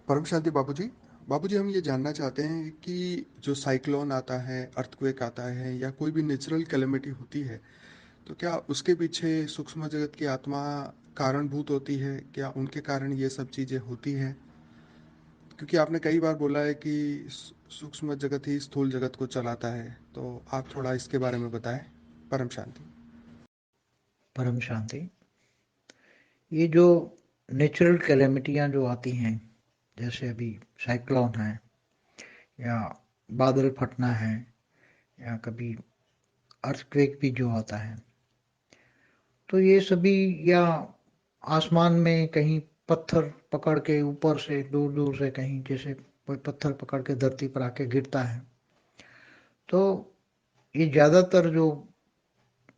परम शांति बाबूजी। बाबूजी, हम ये जानना चाहते हैं कि जो साइक्लोन आता है, अर्थक्वेक आता है या कोई भी नेचुरल कैलेमिटी होती है, तो क्या उसके पीछे सूक्ष्म जगत की आत्मा कारणभूत होती है? क्या उनके कारण ये सब चीज़ें होती हैं? क्योंकि आपने कई बार बोला है कि सूक्ष्म जगत ही स्थूल जगत को चलाता है, तो आप थोड़ा इसके बारे में बताएं। परम शांति। परम शांति। ये जो नेचुरल कैलेमिटियाँ जो आती हैं, जैसे अभी साइक्लोन है या बादल फटना है या कभी अर्थक्वेक भी जो आता है, तो ये सभी या आसमान में कहीं पत्थर पकड़ के ऊपर से दूर दूर से कहीं जैसे कोई पत्थर पकड़ के धरती पर आके गिरता है, तो ये ज़्यादातर जो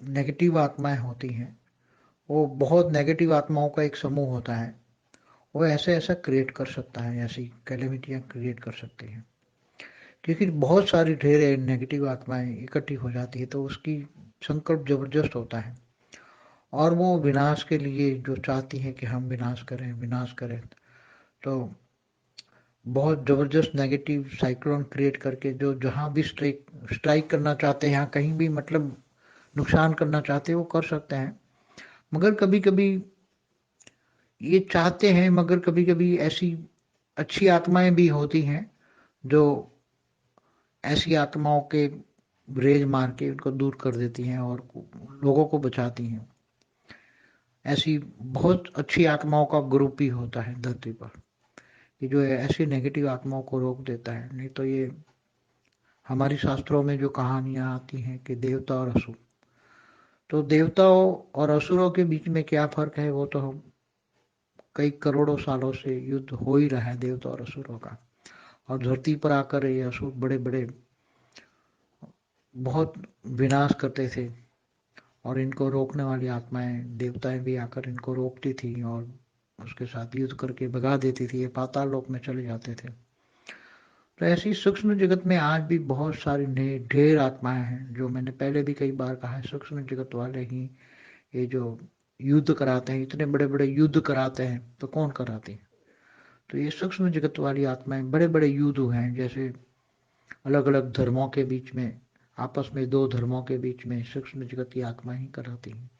नेगेटिव आत्माएं होती हैं, वो बहुत नेगेटिव आत्माओं का एक समूह होता है। वो ऐसे ऐसा क्रिएट कर सकता है, ऐसी कैलेमिटियाँ क्रिएट कर सकती हैं, क्योंकि बहुत सारी ढेर नेगेटिव आत्माएं इकट्ठी हो जाती है, तो उसकी संकल्प जबरदस्त होता है और वो विनाश के लिए जो चाहती है कि हम विनाश करें विनाश करें, तो बहुत जबरदस्त नेगेटिव साइक्लोन क्रिएट करके जो जहाँ भी स्ट्राइक स्ट्राइक करना चाहते हैं, यहाँ कहीं भी मतलब नुकसान करना चाहते हैं, वो कर सकते हैं। मगर कभी कभी ये चाहते हैं, मगर कभी कभी ऐसी अच्छी आत्माएं भी होती हैं जो ऐसी आत्माओं के रेज मार के उनको दूर कर देती हैं और लोगों को बचाती हैं। ऐसी बहुत अच्छी आत्माओं का ग्रुप भी होता है धरती पर, कि जो ऐसी नेगेटिव आत्माओं को रोक देता है। नहीं तो ये हमारी शास्त्रों में जो कहानियां आती हैं कि देवता और असुर, तो देवताओं और असुरों के बीच में क्या फर्क है, वो तो हम कई करोड़ों सालों से युद्ध हो ही रहा है देवता और असुरों का। और धरती पर आकर ये असुर बड़े बड़े बहुत विनाश करते थे, और इनको रोकने वाली आत्माएं देवताएं भी आकर इनको रोकती थी और उसके साथ युद्ध करके भगा देती थी, ये पाताल लोक में चले जाते थे। तो ऐसी सूक्ष्म जगत में आज भी बहुत सारी ढेर आत्माएं हैं, जो मैंने पहले भी कई बार कहा है, सूक्ष्म जगत वाले ही ये जो युद्ध कराते हैं, इतने बड़े बड़े युद्ध कराते हैं, तो कौन कराते हैं? तो ये सूक्ष्म जगत वाली आत्माएं बड़े बड़े युद्ध हैं, जैसे अलग अलग धर्मों के बीच में, आपस में दो धर्मों के बीच में सूक्ष्म जगत की आत्मा ही कराती हैं।